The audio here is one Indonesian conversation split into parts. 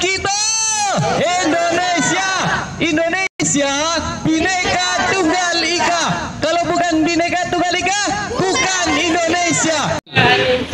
kita Indonesia. Indonesia Bhinneka Tunggal Ika. Kalau bukan Bhinneka Tunggal Ika, bukan Indonesia.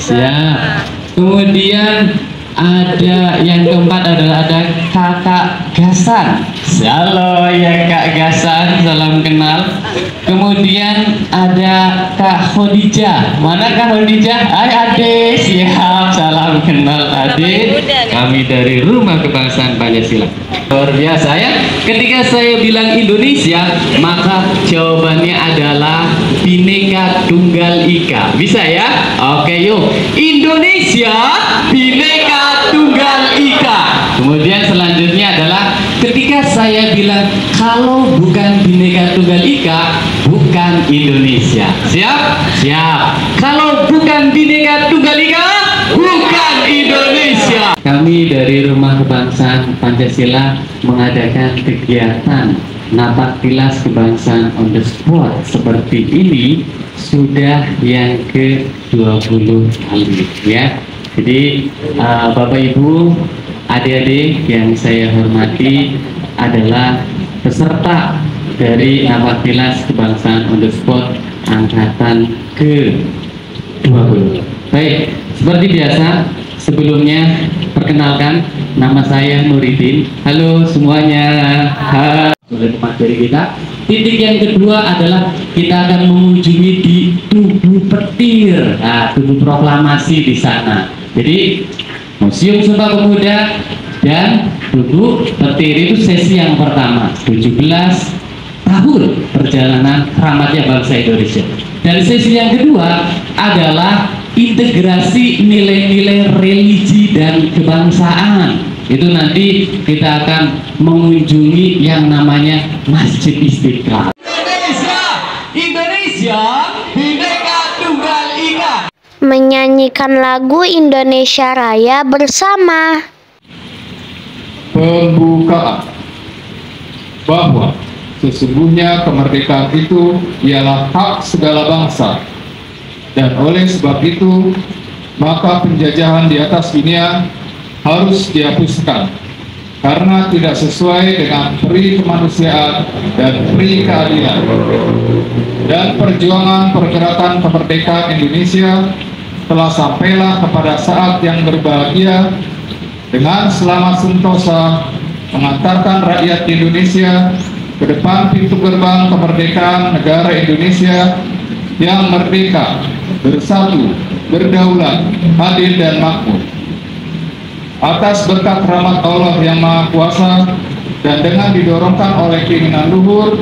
Siap. Kemudian ada yang keempat adalah ada Kakak Gasan. Halo ya Kak Gasan, salam kenal. Kemudian ada Kak Khadijah. Mana Kak Khadijah? Hai Ade, siap, salam kenal Ade. Kami dari Rumah Kebangsaan Pancasila. Luar biasa ya. Ketika saya bilang Indonesia, maka jawabannya adalah Bhinneka Tunggal Ika. Bisa ya? Oke yuk. Indonesia Bhinneka Tunggal Ika. Kemudian selanjutnya adalah ketika saya bilang kalau bukan Bhinneka Tunggal Ika, bukan Indonesia. Siap? Siap. Kalau bukan Bhinneka Tunggal Ika, bukan Indonesia. Kami dari Rumah Kebangsaan Pancasila mengadakan kegiatan napak tilas kebangsaan on the spot seperti ini sudah yang ke-20 kali ya. Jadi Bapak Ibu, adik-adik yang saya hormati adalah peserta dari napak tilas kebangsaan on the spot angkatan ke-20. Baik, seperti biasa sebelumnya perkenalkan, nama saya Nuridin. Halo semuanya. Oleh materi kita. Titik yang kedua adalah kita akan mengunjungi di Tugu Petir. Nah, Tugu Proklamasi di sana. Jadi Museum Sumpah Pemuda dan Tugu Petir itu sesi yang pertama, 17 tahun perjalanan keramatnya bangsa Indonesia. Dan sesi yang kedua adalah integrasi nilai-nilai religi dan kebangsaan. Itu nanti kita akan mengunjungi yang namanya Masjid Istiqlal. Indonesia, Indonesia, Bhinneka Tunggal Ika. Menyanyikan lagu Indonesia Raya bersama. Pembukaan bahwa sesungguhnya kemerdekaan itu ialah hak segala bangsa, dan oleh sebab itu maka penjajahan di atas dunia harus dihapuskan karena tidak sesuai dengan peri kemanusiaan dan peri keadilan. Dan perjuangan pergerakan kemerdekaan Indonesia telah sampailah kepada saat yang berbahagia dengan selamat sentosa mengantarkan rakyat Indonesia ke depan pintu gerbang kemerdekaan negara Indonesia yang merdeka, bersatu, berdaulat, adil dan makmur. Atas berkat rahmat Allah yang Maha Kuasa dan dengan didorongkan oleh keinginan luhur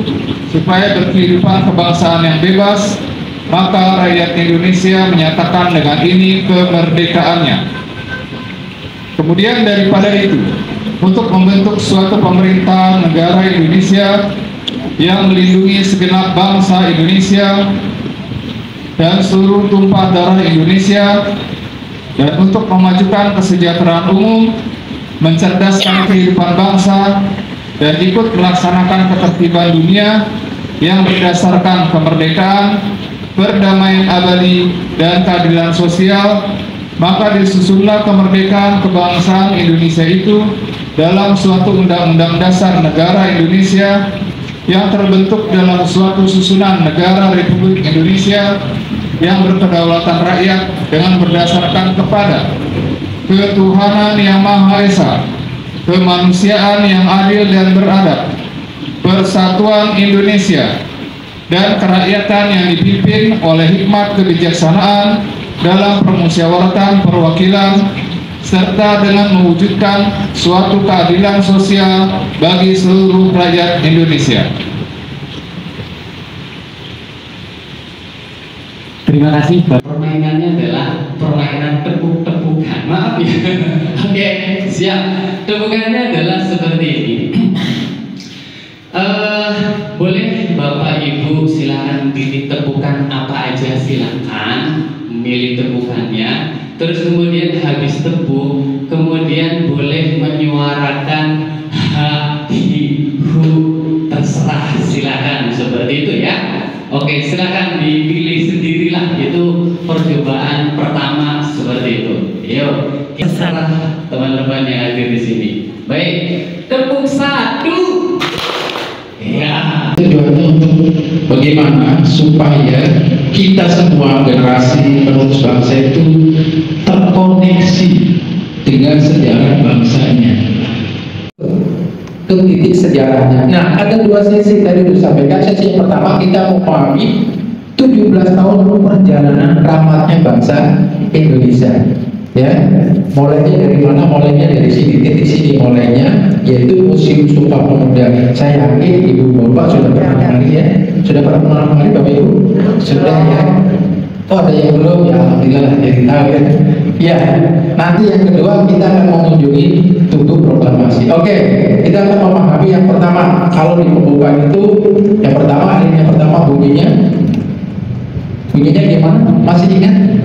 supaya berkehidupan kebangsaan yang bebas, maka rakyat Indonesia menyatakan dengan ini kemerdekaannya. Kemudian daripada itu, untuk membentuk suatu pemerintahan negara Indonesia yang melindungi segenap bangsa Indonesia dan seluruh tumpah darah Indonesia, dan untuk memajukan kesejahteraan umum, mencerdaskan kehidupan bangsa, dan ikut melaksanakan ketertiban dunia yang berdasarkan kemerdekaan, perdamaian abadi, dan keadilan sosial, maka disusunlah kemerdekaan kebangsaan Indonesia itu dalam suatu undang-undang dasar negara Indonesia yang terbentuk dalam suatu susunan negara Republik Indonesia yang berkedaulatan rakyat dengan berdasarkan kepada ketuhanan yang Maha Esa, kemanusiaan yang adil dan beradab, persatuan Indonesia, dan kerakyatan yang dipimpin oleh hikmat kebijaksanaan dalam permusyawaratan perwakilan, serta dengan mewujudkan suatu keadilan sosial bagi seluruh rakyat Indonesia. Terima kasih. Permainannya adalah permainan tepuk-tepukan. Maaf ya. Oke, siap. Tepukannya adalah seperti ini. Boleh Bapak Ibu silakan pilih tepukan apa aja, silakan milih tepukannya. Terus kemudian habis tepuk, kemudian boleh menyuarakan ha, hi, hu, terserah, silakan seperti itu ya. Oke, silakan dipilih sendirilah, itu percobaan pertama seperti itu. Yuk, terserah teman-teman yang hadir di sini. Baik, tepuk satu. Ya. Tujuannya untuk bagaimana supaya kita semua generasi penerus bangsa itu terkoneksi dengan sejarah bangsanya, ke titik sejarahnya. Nah, ada dua sesi tadi disampaikan. Sesi yang pertama kita memahami 17 tahun perjalanan ramatnya bangsa Indonesia. Ya, mulainya dari mana? Mulainya dari sini, titik sini mulainya, yaitu Museum Sumpah Pemuda. Saya yakin ibu bapak sudah pernah kali ya, sudah pernah kali bapak ibu, sudah ya. Oh, ada yang belum ya, alhamdulillah jadi tahu ya. Ya, nanti yang kedua kita akan mengunjungi Tugu Proklamasi. Oke, kita akan memahami yang pertama. Kalau di pembukaan itu, yang pertama, hari yang pertama bunyinya gimana? Masih ingat?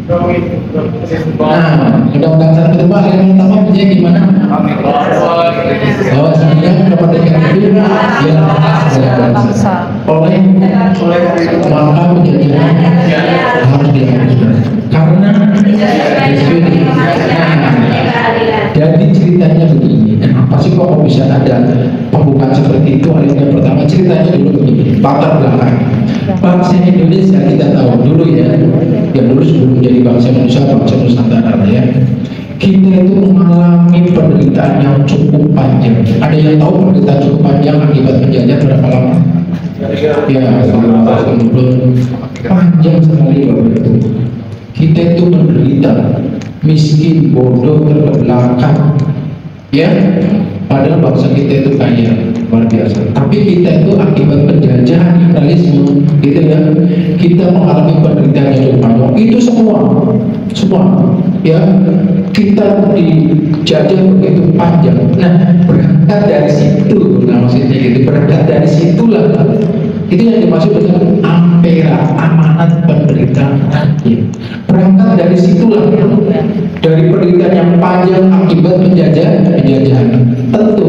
Nah, undang-undang 1 hari yang pertama bunyinya gimana? Bahwa sebenarnya kemerdekaan itu ya bangsa oleh maka penjajahan harus dihapuskan karena jadi ceritanya begini. Kenapa sih kok bisa ada pembukaan seperti itu? Hari yang pertama ceritanya dulu begini, latar belakang bangsa Indonesia kita tahu dulu ya, yang dulu sebelum jadi bangsa Indonesia, bangsa Nusantara ya, kita itu mengalami penderitaan yang cukup panjang. Ada yang tahu penderitaan cukup panjang akibat penjajah berapa lama? Ya, panjang sekali Bapak itu. Kita itu menderita, miskin, bodoh, terbelakang, ya. Padahal bangsa kita itu kaya, luar biasa. Tapi kita itu akibat penjajahan imperialisme, gitu ya, kita mengalami penderitaan yang cukup panjang. Itu semua, ya, kita dijajah begitu panjang. Nah, berangkat dari situ, nah maksudnya gitu, berangkat dari situlah, itu yang dimaksud dengan ampera, amanat penderitaan rakyat. Berangkat dari situlah, dari penderitaan yang panjang akibat penjajahan. Tentu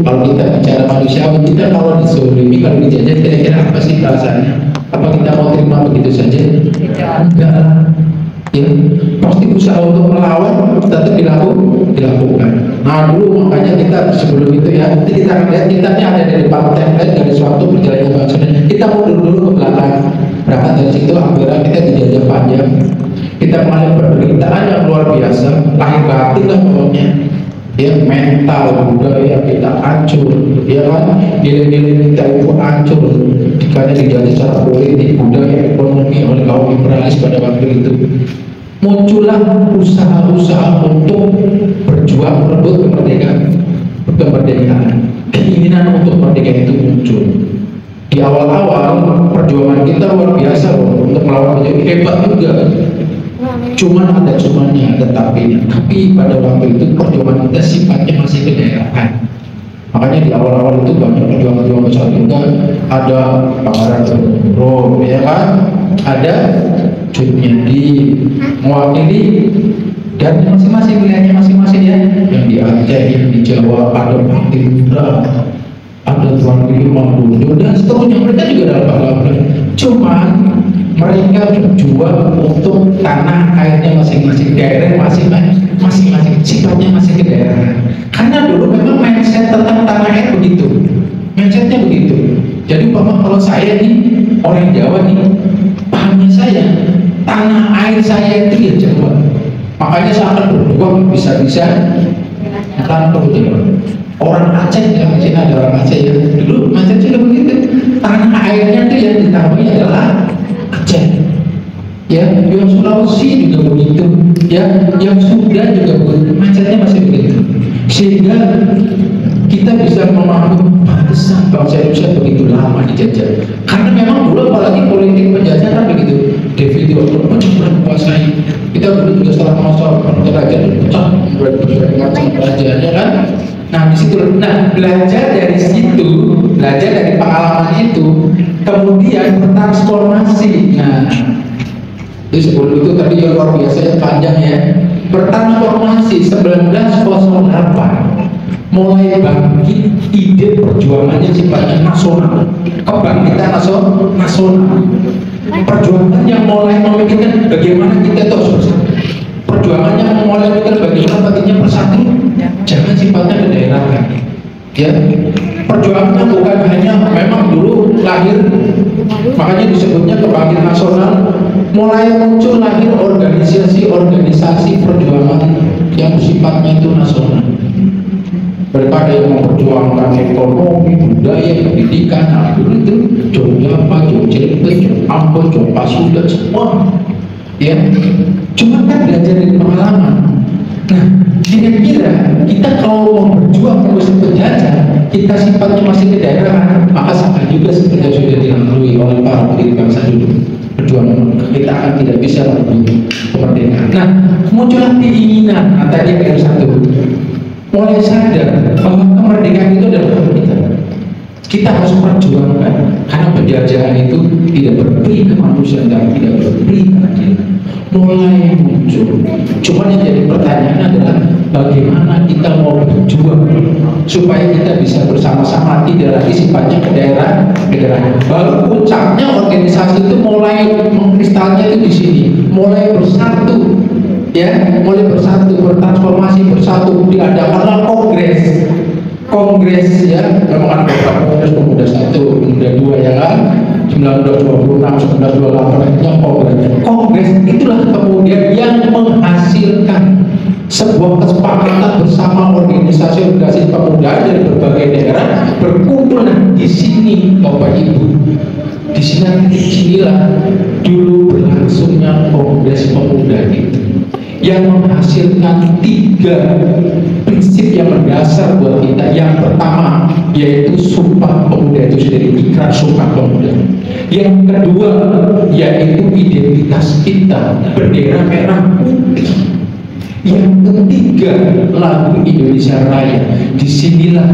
kalau kita bicara manusiawi, kita kalau dizolimi, kalau dijajah, kira-kira apa sih perasaannya? Apa kita mau terima begitu saja? Enggak. Ya, pasti usaha untuk melawan tetap dilakukan. Nah dulu makanya kita sebelum itu ya, nanti kita akan lihat kitabnya ada di depan template dari suatu perjalanan bangsa. Kita mau dulu ke belakang. Berangkat dari situ akhirnya kita dijajah panjang. Kita mengalami penderitaan yang luar biasa, lahir batin lah pokoknya. Ya, mental budaya kita hancur, ya kan, nilai-nilai kita itu hancur karena dijajah secara politik, budaya, ekonomi oleh kaum imperialis pada waktu itu. Muncullah usaha-usaha untuk berjuang merebut kemerdekaan. Keinginan untuk merdeka itu muncul. Di awal-awal perjuangan kita luar biasa loh, untuk melawan penjajah, hebat juga. Cuman ada cumannya, tapi pada waktu itu perjuangan kita sifatnya masih kedaerahan. Makanya di awal-awal itu banyak perjuangan besar juga. Ada Pangeran Rom, ya kan? Ada Cut Medi mewakili dan masing-masing wilayahnya masing-masing ya. Yang di Aceh, yang di Jawa, ada Pakti Putra, ada Tuan Guru Mahmud dan seterusnya. Mereka juga dalam pahlawan. Cuman mereka berjuang untuk tanah airnya masing-masing, daerah masing-masing, sifatnya masih ke daerah. Karena dulu memang mindset tentang tanah air begitu, mindsetnya begitu. Jadi kalau saya nih orang Jawa nih, pahamnya saya tanah air saya itu ya Jawa. Makanya saya akan berjuang bisa-bisa tanpa Jawa. Orang Aceh, yang Aceh ada orang Aceh ya, dulu mindsetnya begitu. Tanah airnya itu yang ditambahnya adalah Aceh, ya, yang Sulawesi juga begitu, ya, yang Sunda juga begitu, macamnya masih begitu, sehingga kita bisa memahami pantesan bangsa Indonesia begitu lama dijajah. Karena memang dulu apalagi politik penjajah kan begitu, David macam menguasai. Kita dulu juga setelah masa penjajah pecah berbagai macam kerajaan, kan. Nah di situ, belajar dari situ, belajar dari pengalaman itu, kemudian bertransformasi. Nah, itu sebelum itu tadi yang luar biasa yang panjang ya. Bertransformasi 1908, mulai bangkit ide perjuangannya sifatnya nasional, kebangkitan nasional. Perjuangan yang mulai memikirkan bagaimana kita terus bersatu. Perjuangannya mulai memikirkan bagaimana baginya bersatu. jangan sifatnya kedaerahan. Ya, perjuangannya bukan hanya memang dulu lahir, makanya disebutnya kebangkitan nasional, mulai muncul lahir organisasi perjuangan yang sifatnya itu nasional. Daripada yang memperjuangkan ekonomi, budaya, pendidikan, nah dulu itu Jogja, Jogja, Ambon, Pasuruan semua, ya. Cuma kan belajar dari pengalaman. Nah, kira-kira kita kalau mau berjuang melawan penjajah, kita sifatnya masih kedaerahan, maka sama juga seperti yang sudah dilalui oleh para pendiri bangsa dulu. Perjuangan kita akan tidak bisa merebut kemerdekaan. Nah, muncullah keinginan. Nah, tadi yang satu, mulai sadar bahwa kemerdekaan itu adalah hak kita. Kita harus perjuangkan karena penjajahan itu tidak berperi kemanusiaan dan tidak berperi keadilan. Mulai muncul. Cuma yang jadi pertanyaan adalah bagaimana kita mau berjuang supaya kita bisa bersama-sama, tidak lagi sifatnya kedaerahan. Baru puncaknya organisasi itu mulai mengkristalnya itu di sini, mulai bersatu, ya, mulai bersatu, bertransformasi, bersatu, diadakanlah kongres, ya, memang ada beberapa kongres, pemuda 1, pemuda 2, ya kan, 1926, 1928 itu kongres itulah kemudian yang menghasilkan sebuah kesepakatan bersama organisasi pemuda dari berbagai daerah berkumpul. Nah, di sini Bapak Ibu, disinilah dulu berlangsungnya kongres pemuda itu yang menghasilkan 3 prinsip yang mendasar buat kita. Yang pertama yaitu Sumpah Pemuda itu sendiri, ikrar Sumpah Pemuda. Yang kedua yaitu identitas kita, bendera merah putih. Yang ketiga lagu Indonesia Raya. Disinilah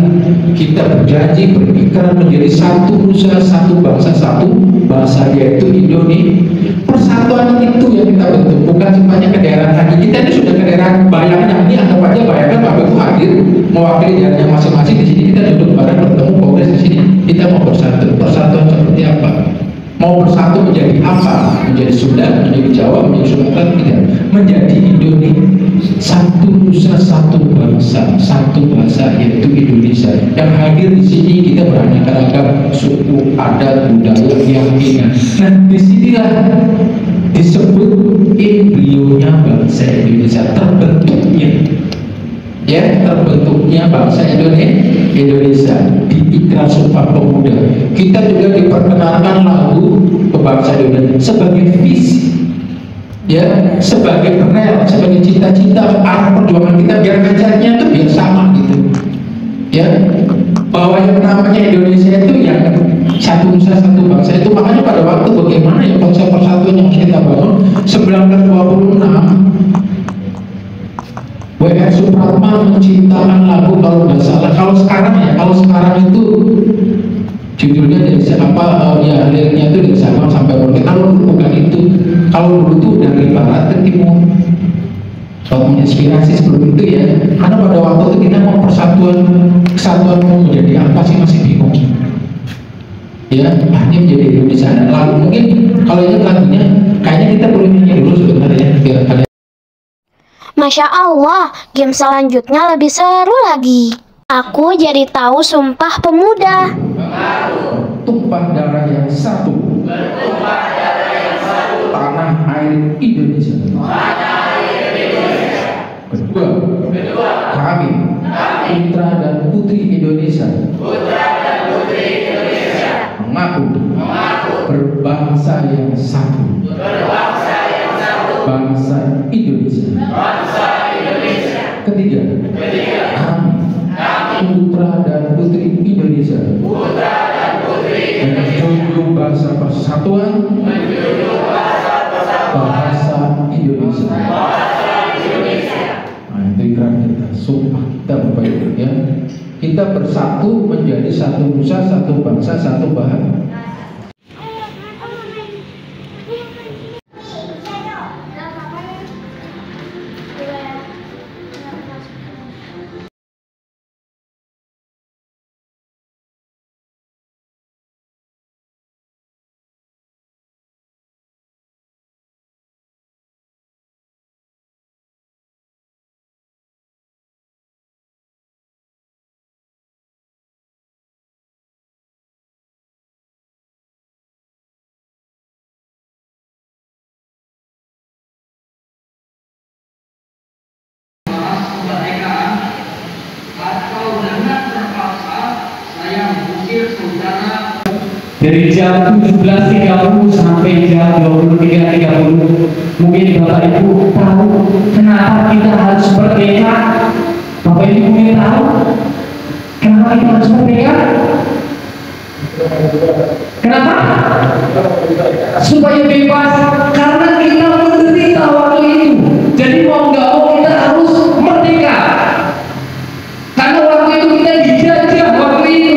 kita berjanji berikrar menjadi satu nusa, satu bangsa, satu bahasa, yaitu Indonesia. Persatuan itu yang kita bentuk, bukan sifatnya kedaerahan lagi. Kita ini sudah kedaerahan. Bayangkan ini, anggap aja, bayangkan Bapak Ibu hadir mewakili daerahnya masing-masing. Di sini kita duduk bareng, bertemu kongres di sini. Kita mau bersatu. Persatuan seperti apa? Mau bersatu menjadi apa? Menjadi Sunda, menjadi Jawa, menjadi Sumatera, tidak. Menjadi Indonesia, satu nusa, satu bangsa, satu bahasa, yaitu Indonesia. Yang hadir di sini kita beraneka ragam suku, adat, budaya, keyakinan. Nah, disinilah disebut embrionya bangsa Indonesia, terbentuknya bangsa Indonesia di ikrar Sumpah Pemuda. Kita juga diperkenalkan lagu kebangsaan Indonesia sebagai visi, ya, sebagai rel, sebagai cita-cita arah perjuangan kita, biar ngajarnya itu biar sama gitu, ya, bahwa yang namanya Indonesia itu yang satu nusa, satu bangsa itu. Makanya pada waktu bagaimana ya konsep persatuan yang kita bangun 1926, W.R. Supratman menciptakan lagu, kalau nggak salah, kalau sekarang itu judulnya dari siapa, ya, liriknya itu dari Sabang sampai Merauke. Kalau dulu bukan itu, kalau dulu tuh dari barat ke timur. Kalau menginspirasi sebelum itu, ya, karena pada waktu itu kita mau kesatuan mau menjadi apa sih, masih bingung, ya, hanya menjadi Indonesia. Lalu mungkin kalau itu lagunya kayaknya kita perlu nyanyi dulu sebenarnya, biar kalian. Masya Allah, game selanjutnya lebih seru lagi. Aku jadi tahu Sumpah Pemuda. Tumpah darah yang satu, tanah air Indonesia. Kedua, kami putra dan putri Indonesia mengaku berbangsa yang satu, bangsa Indonesia. Ketiga, kami putra dan putri Indonesia menjunjung bahasa persatuan, bahasa Indonesia. Nah, itu ikrar kita, sumpah kita, Bapak Ibu, ya. Kita bersatu menjadi satu nusa, satu bangsa, satu bahasa. dari jam 17.30 sampai jam 23.30. Mungkin Bapak Ibu tahu kenapa kita harus merdeka? Bapak Ibu mungkin tahu kenapa kita harus merdeka? Kenapa? Supaya bebas, karena kita menderita waktu itu. Jadi mau nggak mau kita harus merdeka. Karena waktu itu kita dijajah waktu itu.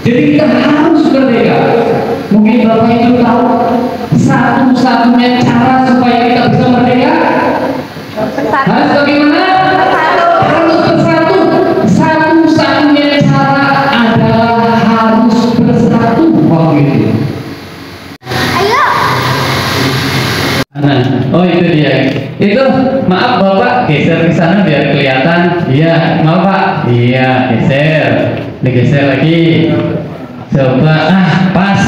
Jadi kita harus merdeka. Mungkin Bapak Ibu tahu satu-satunya cara supaya kita bisa merdeka harus bagaimana? Harus bersatu. Satu-satunya cara adalah harus bersatu waktu itu. Nah, oh itu dia. Itu maaf Bapak, geser ke sana biar kelihatan. Iya, maaf Pak. Iya, geser. Digeser lagi. Coba, pas.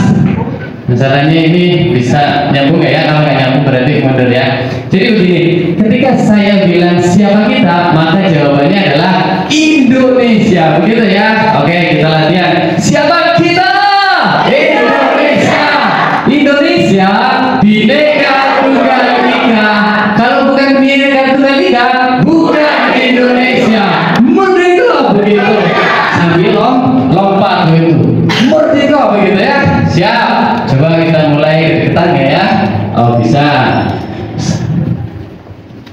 Masalahnya ini bisa nyambung nggak ya? Kalau nggak nyambung berarti mundur ya. Jadi begini, ketika saya bilang siapa kita, maka jawabannya adalah Indonesia. Begitu ya? Oke, kita latihan. Siapa kita? Indonesia. Indonesia, Bhinneka Tunggal Ika. Kalau bukan Bhinneka Tunggal Ika, bukan Indonesia. Merdeka begitu. Sambil lompat begitu. Merdeka begitu ya. Siap. Coba kita mulai deketan ya. Oh bisa.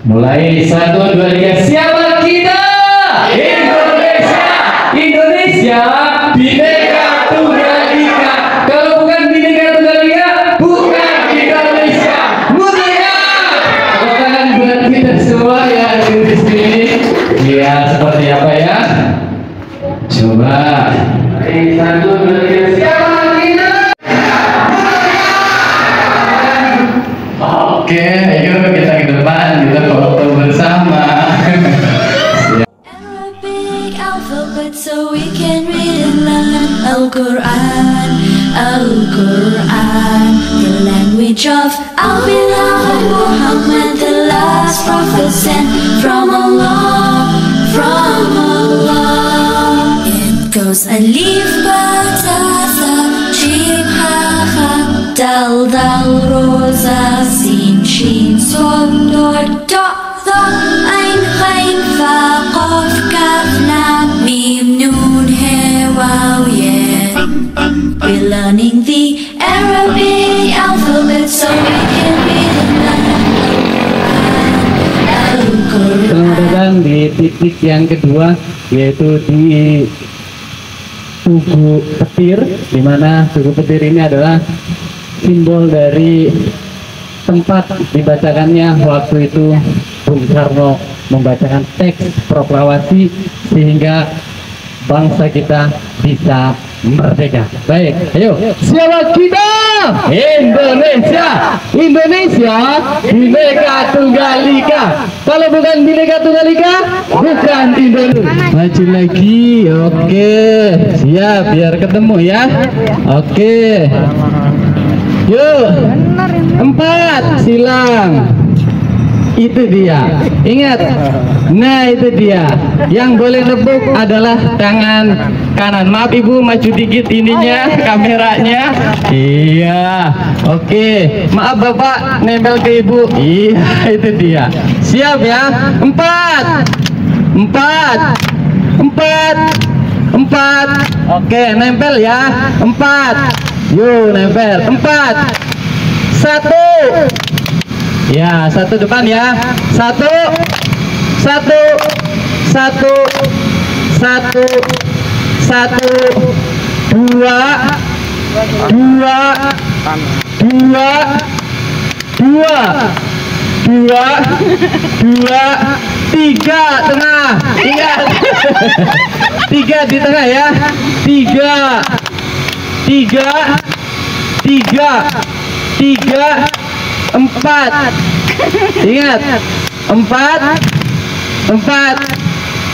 Mulai 1, 2, 3. Siapa kita? Indonesia. Indonesia, Bhinneka Tunggal Ika. Kalau bukan Bhinneka Tunggal Ika, bukan Indonesia. Merdeka. Tepuk tangan buat kita semua ya di sini. Ya seperti apa ya? Coba. 1, 2, 3. Siapa kita? Oke, ayo kita ke depan, kita foto bersama. Arabic alphabet so we can read and learn Al-Quran, Al-Quran, the language of our beloved Muhammad, the last prophet sent from Allah, from Allah. It goes alif ba ta tha jim ha kha dal dal ro za sin shin son dot ta tha ain ghain fa qaf kaf lam mim nun he waw ya. We're learning the Arabic alphabet so we can read and learn Al-Quran. Selamat datang di titik yang kedua, yaitu di Tugu Petir, di mana Tugu Petir ini adalah simbol dari tempat dibacakannya waktu itu Bung Karno membacakan teks proklamasi sehingga bangsa kita bisa merdeka. Baik, ayo. Siapa kita? Indonesia. Indonesia, Bhinneka Tunggal Ika. Kalau bukan Bhinneka Tunggal Ika, bukan Indonesia. Maju lagi. Oke. Siap, biar ketemu ya. Oke. Yuk. 4 silang. Itu dia. Ingat. Nah, itu dia. Yang boleh tepuk adalah tangan kanan. Maaf Ibu, maju dikit ininya, kameranya. Iya. Oke. Maaf Bapak, nempel ke Ibu. Iya, itu dia. Siap ya. 4. Oke, nempel ya. 4. Yuk, nempel. 4. 1. Ya, 1 depan ya. 1 3 tengah. Ingat. 3 di tengah ya. 3 4. Ingat.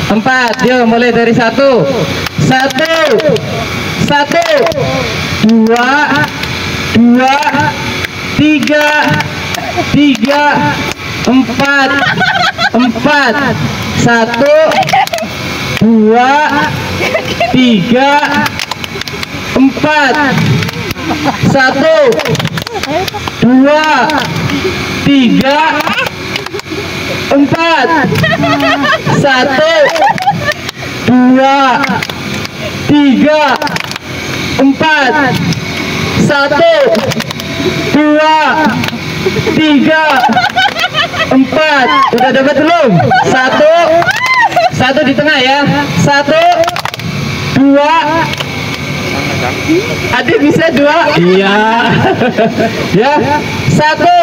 4. Yuk mulai dari 1. 2 3 4. 1 2 3 4. 1 2 3 4. Satu, dua, tiga, empat. Satu, dua, tiga, empat. Satu, dua, tiga, empat. Udah dapat belum? Satu di tengah ya. Satu, dua. Adik bisa dua? Iya. Ya. Satu.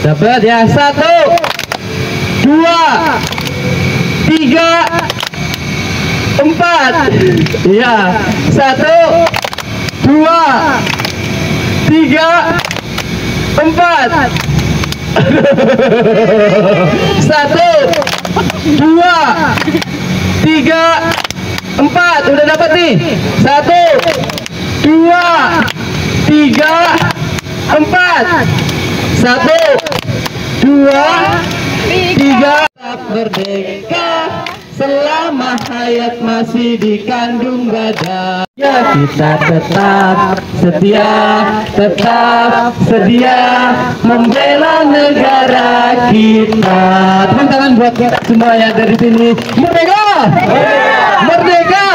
Dapat ya. Satu, dua, tiga, empat. Iya. Satu, dua, tiga, empat. Satu, dua, tiga, empat. Udah dapat nih. Satu, dua, tiga, empat. Satu, dua, tiga. Tetap merdeka selama hayat masih dikandung badan. Ya, kita tetap sedia membela negara kita. Tepuk tangan buat semuanya dari sini. Merdeka! Merdeka!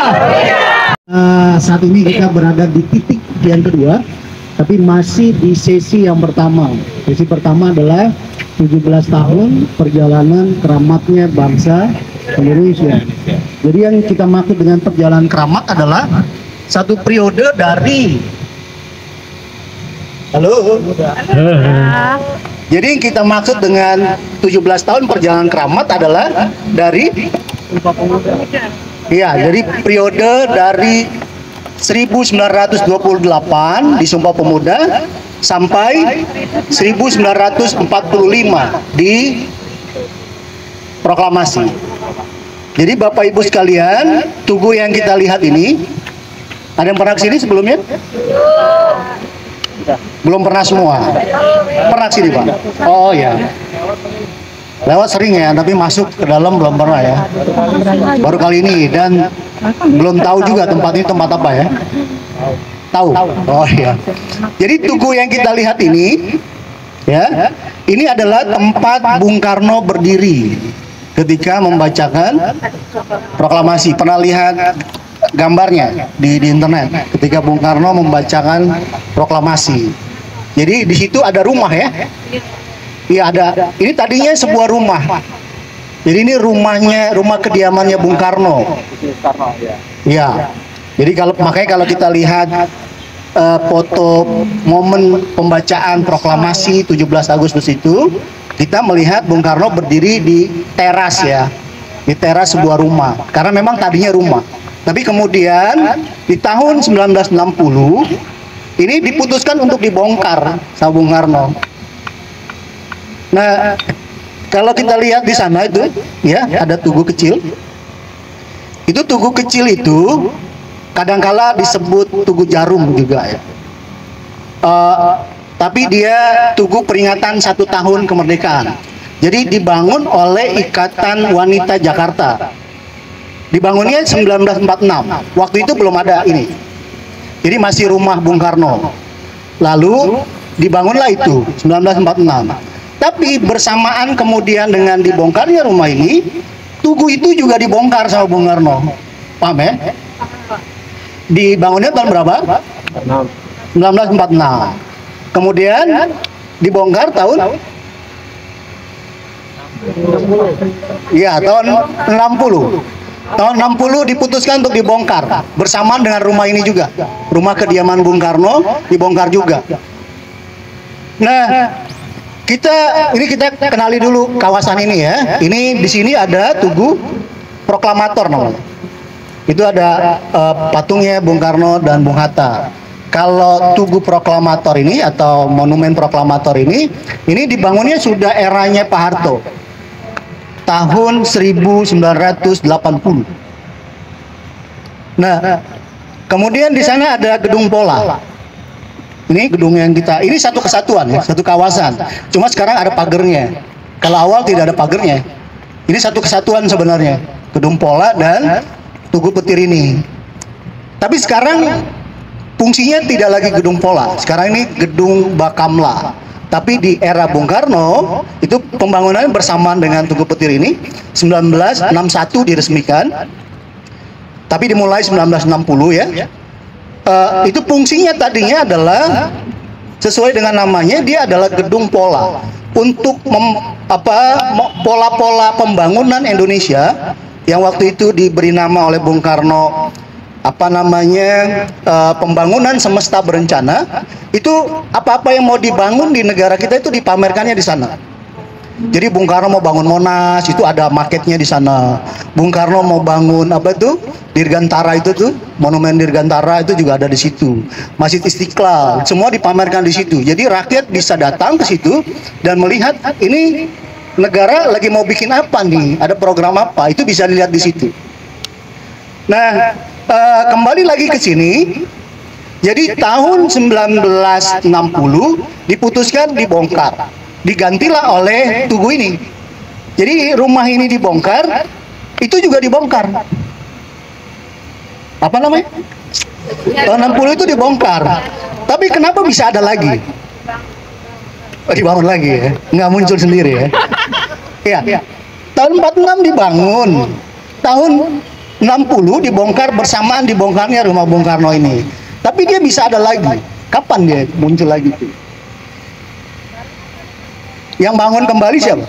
Saat ini kita berada di titik yang kedua, tapi masih di sesi yang pertama. Sesi pertama adalah 17 tahun perjalanan keramatnya bangsa Indonesia. Jadi yang kita maksud dengan perjalanan keramat adalah satu periode dari Jadi yang kita maksud dengan 17 tahun perjalanan keramat adalah dari dari periode dari 1928 di Sumpah Pemuda sampai 1945 di proklamasi. Jadi Bapak Ibu sekalian, tugu yang kita lihat ini, ada yang pernah kesini sebelumnya? Belum pernah semua. Pernah kesini Pak? Oh ya. Lewat sering ya, tapi masuk ke dalam belum pernah ya. Baru kali ini dan belum tahu juga tempat ini tempat apa ya. Tahu? Oh ya. Jadi tugu yang kita lihat ini, ya, ini adalah tempat Bung Karno berdiri ketika membacakan proklamasi. Pernah lihat gambarnya di internet ketika Bung Karno membacakan proklamasi. Jadi di situ ada rumah ya. Iya ada. Ini tadinya sebuah rumah. Jadi ini rumah kediamannya Bung Karno. Iya. Jadi makanya kalau kita lihat foto momen pembacaan proklamasi 17 Agustus itu, kita melihat Bung Karno berdiri di teras ya. Di teras sebuah rumah. Karena memang tadinya rumah. Tapi kemudian di tahun 1960 ini diputuskan untuk dibongkar sama Bung Karno. Nah, kalau kita lihat di sana itu, ya ada tugu kecil. Itu tugu kecil itu kadangkala disebut tugu jarum juga ya. Tapi dia tugu peringatan 1 tahun kemerdekaan. Jadi dibangun oleh Ikatan Wanita Jakarta. Dibangunnya 1946. Waktu itu belum ada ini. Jadi masih rumah Bung Karno. Lalu dibangunlah itu 1946. Tapi bersamaan kemudian dengan dibongkarnya rumah ini, tugu itu juga dibongkar sama Bung Karno. Paham ya? Dibangunnya tahun berapa? 1946. Kemudian dibongkar tahun? Iya, tahun 60. Tahun 60 diputuskan untuk dibongkar bersamaan dengan rumah ini juga. Rumah kediaman Bung Karno dibongkar juga. Nah, kita kenali dulu kawasan ini ya. Ini di sini ada tugu proklamator namanya. Itu ada patungnya Bung Karno dan Bung Hatta. Kalau tugu proklamator ini atau monumen proklamator ini dibangunnya sudah eranya Pak Harto. Tahun 1980. Nah, kemudian di sana ada gedung Pola. Ini gedung yang ini satu kesatuan ya, satu kawasan. Cuma sekarang ada pagernya. Kalau awal tidak ada pagernya. Ini satu kesatuan sebenarnya, gedung Pola dan Tugu Petir ini. Tapi sekarang fungsinya tidak lagi gedung Pola, sekarang ini gedung Bakamla. Tapi di era Bung Karno itu pembangunannya bersamaan dengan Tugu Petir ini 1961 diresmikan. Tapi dimulai 1960 ya. Itu fungsinya tadinya adalah sesuai dengan namanya, dia adalah gedung Pola untuk pola-pola pembangunan Indonesia yang waktu itu diberi nama oleh Bung Karno pembangunan semesta berencana. Itu apa-apa yang mau dibangun di negara kita itu dipamerkannya di sana. Jadi Bung Karno mau bangun Monas, itu ada maketnya di sana. Bung Karno mau bangun Dirgantara itu tuh, monumen Dirgantara itu juga ada di situ. Masjid Istiqlal, semua dipamerkan di situ. Jadi rakyat bisa datang ke situ dan melihat ini negara lagi mau bikin apa nih, ada program apa, itu bisa dilihat di situ. Nah, kembali lagi ke sini. Jadi tahun 1960 diputuskan dibongkar, digantilah oleh Tugu ini. Jadi rumah ini dibongkar, itu juga dibongkar. Apa namanya? Tahun 60 itu dibongkar. Tapi kenapa bisa ada lagi? Dibangun lagi ya, nggak muncul sendiri ya. Iya. Tahun 46 dibangun, tahun 60 dibongkar bersamaan dibongkarnya rumah Bung Karno ini. Tapi dia bisa ada lagi. Kapan dia muncul lagi tuh? Yang bangun kembali siapa?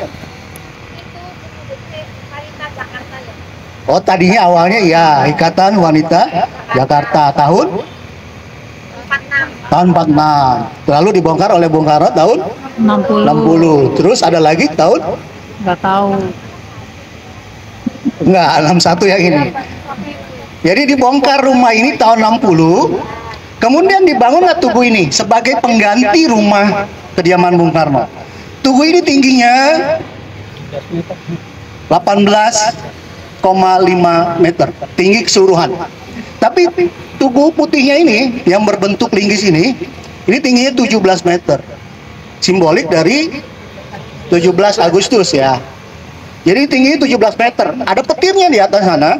Oh, tadinya awalnya ya Ikatan Wanita Jakarta tahun 46. Lalu dibongkar oleh Bung Karno tahun 60. Terus ada lagi tahun? Nggak tahu. Enggak, 61 yang ini. Jadi dibongkar rumah ini tahun 60, kemudian dibangunlah Tugu ini sebagai pengganti rumah kediaman Bung Karno. Tugu ini tingginya 18,5 meter, tinggi keseluruhan. Tapi Tugu putihnya ini yang berbentuk linggis ini tingginya 17 meter. Simbolik dari 17 Agustus ya. Jadi tingginya 17 meter. Ada petirnya di atas sana.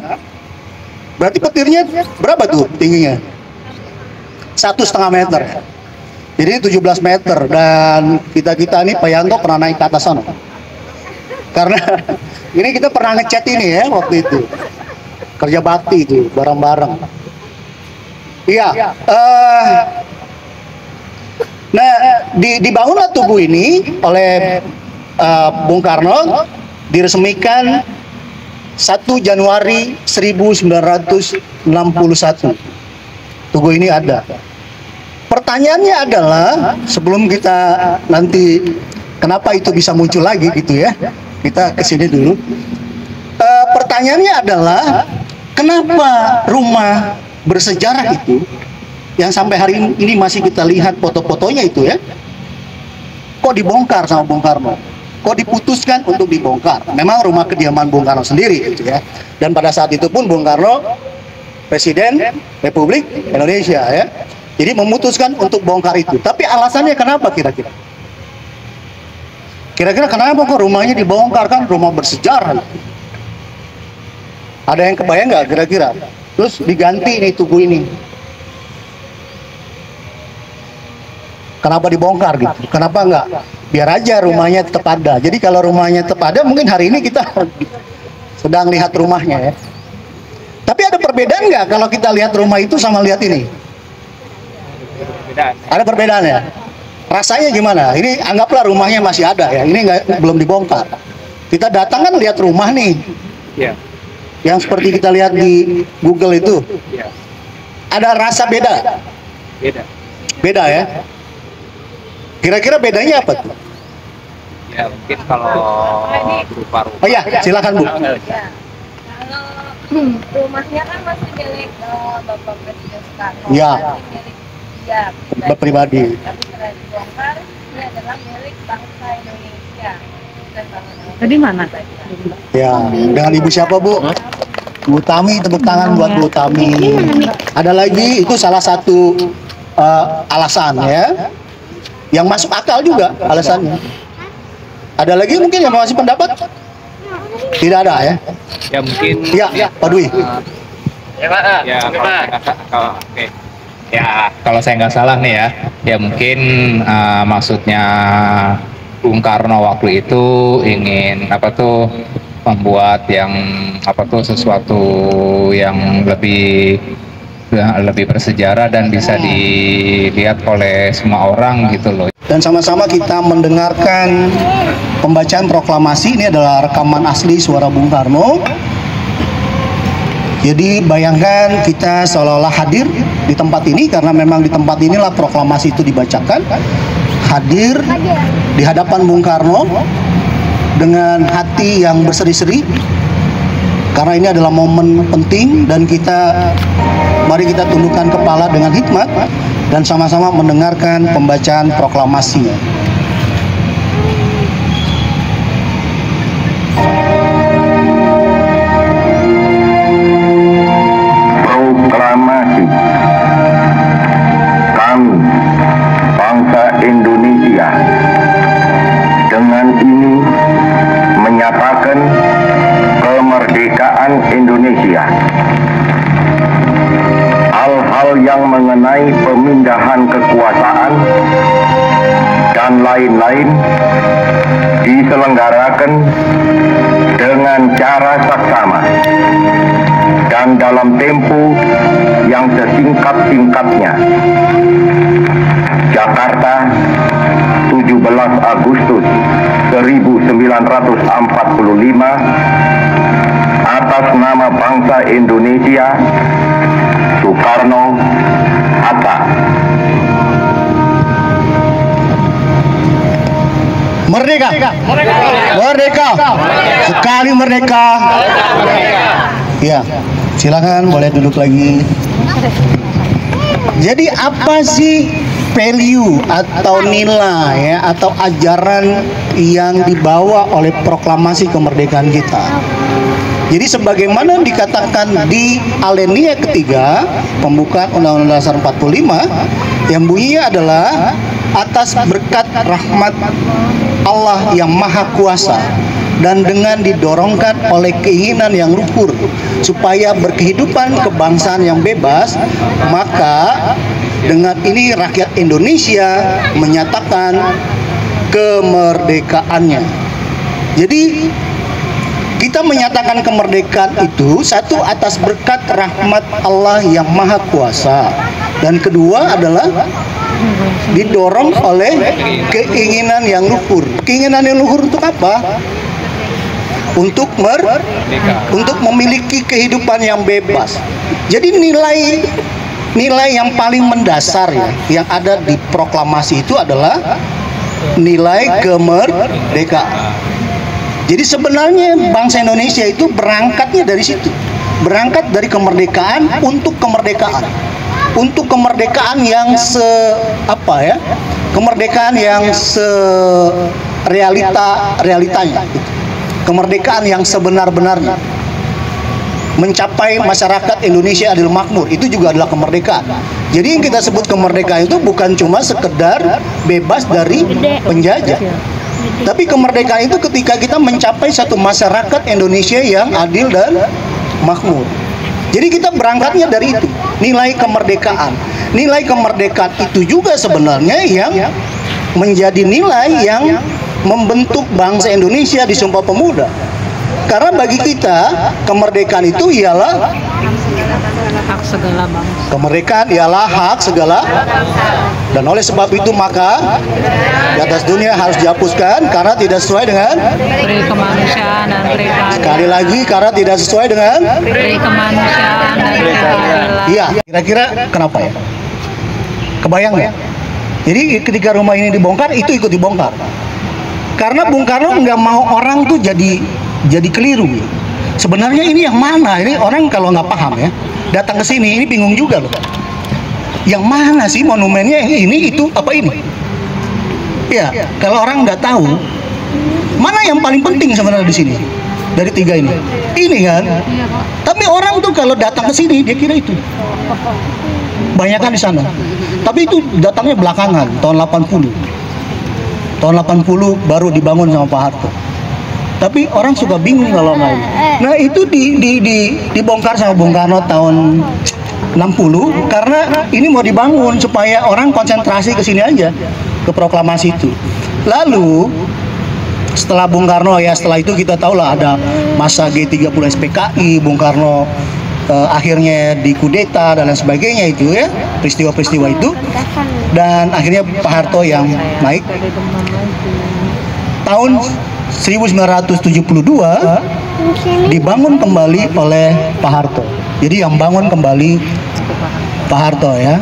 Berarti petirnya berapa tuh tingginya? 1,5 meter. Jadi 17 meter. Dan kita ini Pak Yanto pernah naik ke atas sana. Karena ini kita pernah ngecat ini ya waktu itu. Kerja bakti itu bareng-bareng. Iya. Nah, dibangunlah Tugu ini oleh Bung Karno, diresmikan 1 Januari 1961. Tugu ini ada. Pertanyaannya adalah, sebelum kita nanti kenapa itu bisa muncul lagi gitu ya, kita kesini dulu. Pertanyaannya adalah, kenapa rumah bersejarah itu yang sampai hari ini masih kita lihat foto-fotonya itu ya, kok dibongkar sama Bung Karno? Kok diputuskan untuk dibongkar? Memang rumah kediaman Bung Karno sendiri gitu ya. Dan pada saat itu pun Bung Karno Presiden Republik Indonesia ya. Jadi memutuskan untuk bongkar itu. Tapi alasannya kenapa kira-kira? Kira-kira kenapa kok rumahnya dibongkar, kan rumah bersejarah? Ada yang kebayang nggak kira-kira? Terus diganti nih Tugu ini. Kenapa dibongkar gitu? Kenapa nggak? Biar aja rumahnya tetap ada. Jadi kalau rumahnya tetap ada, mungkin hari ini kita sedang lihat rumahnya ya. Tapi ada perbedaan nggak kalau kita lihat rumah itu sama lihat ini? Ada perbedaan ya? Rasanya gimana? Ini anggaplah rumahnya masih ada ya. Ini belum dibongkar. Kita datang kan lihat rumah nih. Iya. Yang seperti kita lihat di Google itu. Iya. Ada rasa beda? Beda. Beda ya? Kira-kira bedanya apa tuh? Ya mungkin kalau berupa rumah. Oh ya, silakan Bu. Kalau rumahnya kan masih milik Bapak Presiden Soekarno. Ya. Masih milik dia Pribadi. Tapi setelah dibongkar, ini adalah milik bangsa Indonesia. Bukan bangsa Tadi mana? Ya, dengan Ibu siapa Bu? Bu Tami, tepuk tangan buat Bu Tami. Ada lagi, itu salah satu alasan ya. Yang masuk akal juga alasannya. Ada lagi mungkin yang masih pendapat? Tidak ada ya? Ya mungkin. Ya, Pak Dwi. Ya Pak. Ya kalau oke. Ya, kalau saya nggak salah nih ya mungkin maksudnya Bung Karno waktu itu ingin membuat yang sesuatu yang lebih bersejarah dan bisa dilihat oleh semua orang gitu loh. Dan sama-sama kita mendengarkan pembacaan proklamasi. Ini adalah rekaman asli suara Bung Karno. Jadi bayangkan kita seolah-olah hadir di tempat ini, karena memang di tempat inilah proklamasi itu dibacakan. Hadir di hadapan Bung Karno dengan hati yang berseri-seri, karena ini adalah momen penting. Dan mari kita tundukkan kepala dengan hikmat dan sama-sama mendengarkan pembacaan proklamasinya. Proklamasi. Kami, bangsa Indonesia, dengan ini menyatakan kemerdekaan Indonesia. Hal-hal yang mengenai pemindahan kekuasaan dan lain-lain diselenggarakan dengan cara saksama dan dalam tempo yang sesingkat-singkatnya. Jakarta, 17 Agustus 1945, atas nama bangsa Indonesia, Soekarno Hatta. Merdeka! Merdeka! Sekali merdeka! Ya, silakan boleh duduk lagi. Jadi apa sih value atau nilai ya, atau ajaran yang dibawa oleh proklamasi kemerdekaan kita? Jadi sebagaimana dikatakan di alinea ketiga pembukaan Undang-Undang Dasar 45, yang bunyinya adalah atas berkat rahmat Allah yang Maha Kuasa dan dengan didorongkan oleh keinginan yang luhur supaya berkehidupan kebangsaan yang bebas, maka dengan ini rakyat Indonesia menyatakan kemerdekaannya. Jadi kita menyatakan kemerdekaan itu satu atas berkat rahmat Allah yang Maha Kuasa, dan kedua adalah didorong oleh keinginan yang luhur. Keinginan yang luhur untuk apa? Untuk memiliki kehidupan yang bebas. Jadi nilai yang paling mendasar ya yang ada di proklamasi itu adalah nilai kemerdekaan. Jadi sebenarnya bangsa Indonesia itu berangkatnya dari situ. Berangkat dari kemerdekaan untuk kemerdekaan. Untuk kemerdekaan yang kemerdekaan yang realitanya. Kemerdekaan yang sebenar-benarnya. Mencapai masyarakat Indonesia adil makmur, itu juga adalah kemerdekaan. Jadi yang kita sebut kemerdekaan itu bukan cuma sekedar bebas dari penjajah. Tapi kemerdekaan itu ketika kita mencapai satu masyarakat Indonesia yang adil dan makmur. Jadi kita berangkatnya dari itu, nilai kemerdekaan. Nilai kemerdekaan itu juga sebenarnya yang menjadi nilai yang membentuk bangsa Indonesia di Sumpah Pemuda. Karena bagi kita kemerdekaan itu ialah hak segala bangsa. Kemerdekaan ialah hak segala, dan oleh sebab itu maka di atas dunia harus dihapuskan karena tidak sesuai dengan peri kemanusiaan dan peri keadilan. Sekali lagi, karena tidak sesuai dengan peri kemanusiaan dan peri keadilan. Iya, kira-kira kenapa ya? Kebayang nggak? Jadi ketika rumah ini dibongkar, itu ikut dibongkar. Karena Bung Karno nggak mau orang tuh jadi keliru. Sebenarnya ini yang mana? Ini orang kalau nggak paham ya, datang ke sini ini bingung juga loh. Yang mana sih monumennya? Ini, itu, apa ini? Ya, kalau orang nggak tahu, mana yang paling penting sebenarnya di sini? Dari tiga ini. Ini kan? Tapi orang tuh kalau datang ke sini dia kira itu. Banyakan di sana. Tapi itu datangnya belakangan, tahun 80. Tahun 80 baru dibangun sama Pak Harto. Tapi orang suka bingung kalau nggak ini. Nah itu dibongkar sama Bung Karno tahun 60 karena ini mau dibangun supaya orang konsentrasi ke sini aja, ke proklamasi itu. Lalu setelah Bung Karno ya, setelah itu kita tahu lah ada masa G30 SPKI, Bung Karno akhirnya dikudeta dan lain sebagainya itu ya, peristiwa-peristiwa itu, dan akhirnya Pak Harto yang naik. Tahun 1972 dibangun kembali oleh Pak Harto. Jadi yang bangun kembali Pak Harto ya.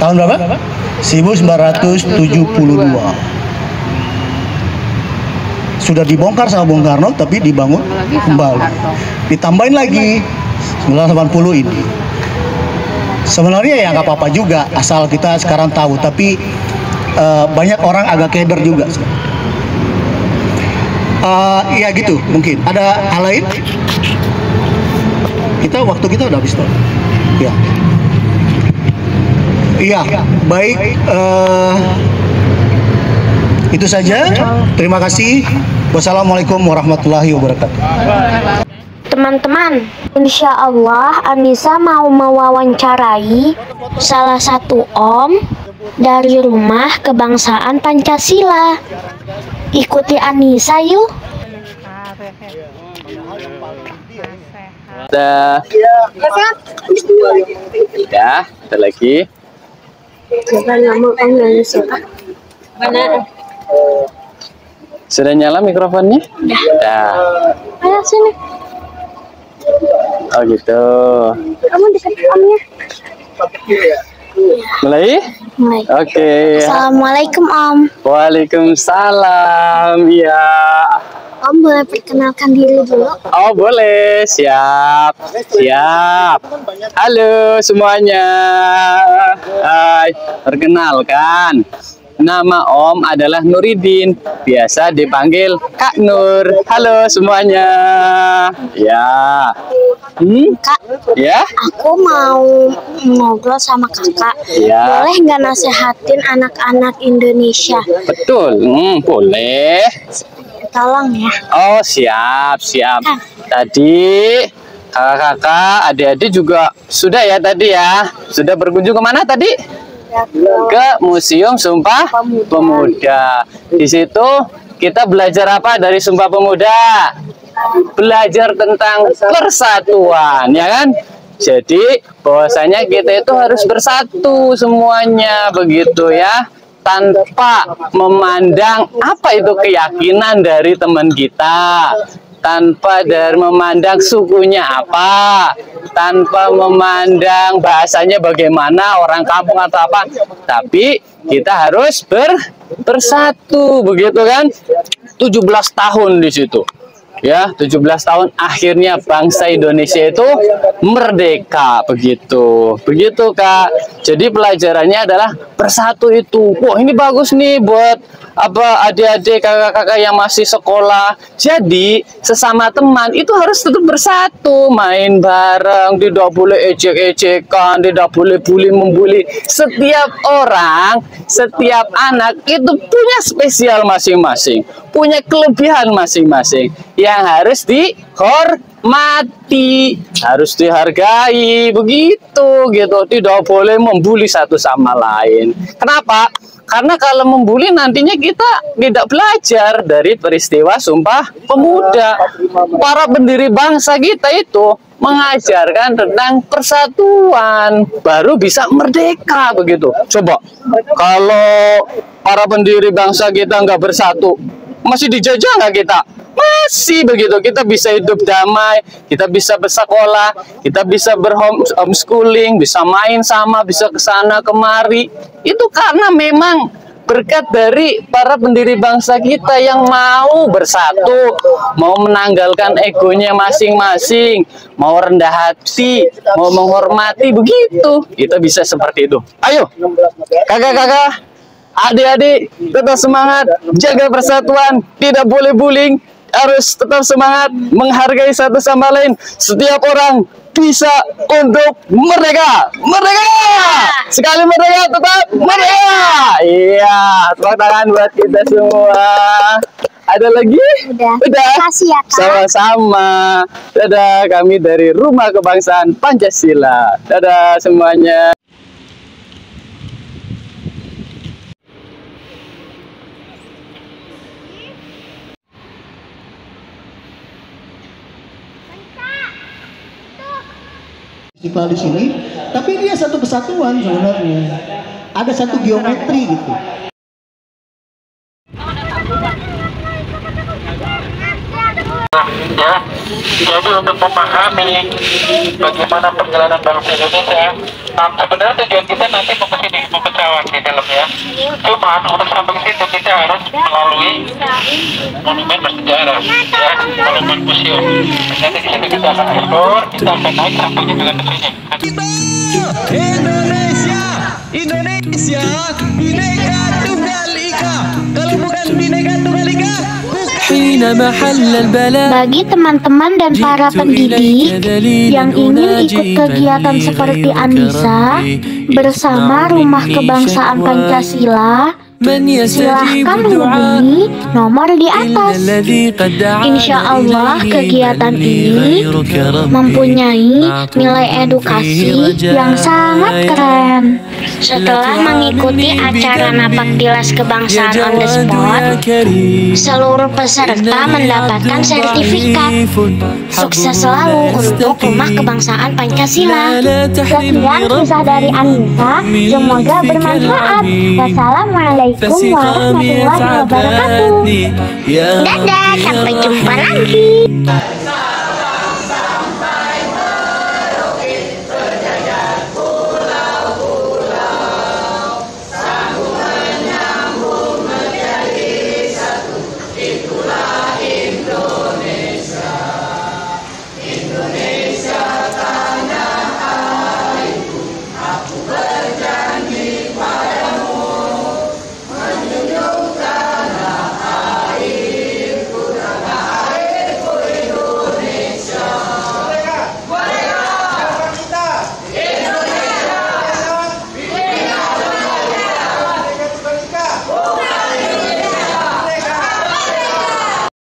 Tahun berapa? 1972. Sudah dibongkar sama Bung Karno tapi dibangun kembali. Ditambahin lagi 1980 ini. Sebenarnya ya nggak apa-apa juga asal kita sekarang tahu, tapi banyak orang agak keder juga. Ya gitu mungkin. Ada hal lain? Waktu kita udah habis tuh. Ya. Iya, baik. Itu saja. Terima kasih. Wassalamualaikum warahmatullahi wabarakatuh. Teman-teman, insya Allah Anissa mau mewawancarai salah satu om dari Rumah Kebangsaan Pancasila. Ikuti Anissa yuk. Udah. Ya, ada lagi. Sudah nyala mikrofonnya? Udah. Ayo sini. Oh gitu. Kamu dekat omnya. Mulai? Mulai. Oke. Assalamualaikum Om. Waalaikumsalam. Ya. Om boleh perkenalkan diri dulu? Oh boleh, siap, siap. Halo semuanya. Hai, perkenalkan. Nama Om adalah Nuridin, biasa dipanggil Kak Nur. Halo semuanya. Ya. Kak, ya? Aku mau ngobrol sama kakak. Ya. Boleh nggak nasehatin anak-anak Indonesia? Betul, boleh. Tolong ya. Oh siap, siap. Tadi kakak-kakak, adik-adik juga sudah ya tadi ya. Sudah berkunjung kemana tadi? Ke Museum Sumpah Pemuda. Di situ kita belajar apa dari Sumpah Pemuda? Belajar tentang persatuan, ya kan? Jadi bahwasanya kita itu harus bersatu semuanya, begitu ya, tanpa memandang apa itu keyakinan dari teman kita, tanpa dari memandang sukunya apa, tanpa memandang bahasanya bagaimana, orang kampung atau apa, tapi kita harus bersatu, begitu kan? 17 tahun di situ. Ya, 17 tahun akhirnya bangsa Indonesia itu merdeka, begitu. Begitu, Kak. Jadi pelajarannya adalah bersatu itu. Wah, ini bagus nih buat apa adik-adik, kakak-kakak yang masih sekolah. Jadi, sesama teman itu harus tetap bersatu, main bareng, tidak boleh ejek-ejekan, tidak boleh bully-membuli. Setiap orang, setiap anak itu punya spesial masing-masing, punya kelebihan masing-masing yang harus dihormati, harus dihargai, begitu gitu. Tidak boleh membuli satu sama lain. Kenapa? Karena kalau membuli nantinya kita tidak belajar dari peristiwa Sumpah Pemuda. Para pendiri bangsa kita itu mengajarkan tentang persatuan, baru bisa merdeka, begitu. Coba kalau para pendiri bangsa kita nggak bersatu, masih dijajah nggak kita? Masih, begitu. Kita bisa hidup damai, kita bisa bersekolah, kita bisa berhomeschooling, bisa main sama, bisa kesana kemari. Itu karena memang berkat dari para pendiri bangsa kita yang mau bersatu, mau menanggalkan egonya masing-masing, mau rendah hati, mau menghormati, begitu. Kita bisa seperti itu. Ayo, kakak-kakak, adik-adik, tetap semangat, jaga persatuan, tidak boleh bullying, harus tetap semangat, menghargai satu sama lain. Setiap orang bisa untuk merdeka. Merdeka! Sekali merdeka, tetap merdeka! Iya, tepuk tangan buat kita semua. Ada lagi? Udah. Makasih ya, Kak. Sama-sama. Dadah, kami dari Rumah Kebangsaan Pancasila. Dadah semuanya. Istiqlal di sini, tapi dia satu kesatuan sebenarnya. Ada satu geometri gitu. Ya, jadi untuk memahami bagaimana perjalanan bangsa Indonesia, sebenarnya tujuan kita nanti mau kesini, mau ke Cawang di dalam ya. Cuma untuk sampai ke situ kita harus melalui monumen bersejarah, ya, monumen museum. Nanti di sini kita akan explore, kita akan naik sampai dengan ke sini. Indonesia, Indonesia, Bhinneka Tunggal Ika. Kalau bukan Bhinneka Tunggal Ika, bagi teman-teman dan para pendidik yang ingin ikut kegiatan seperti Anissa bersama Rumah Kebangsaan Pancasila, silahkan hubungi nomor di atas. Insya Allah kegiatan ini mempunyai nilai edukasi yang sangat keren. Setelah mengikuti acara Napaktilas Kebangsaan on the spot, seluruh peserta mendapatkan sertifikat. Sukses selalu untuk Rumah Kebangsaan Pancasila. Sekian kisah dari Anissa, semoga bermanfaat. Wassalamualaikum warahmatullahi wabarakatuh. Dadah, sampai jumpa lagi.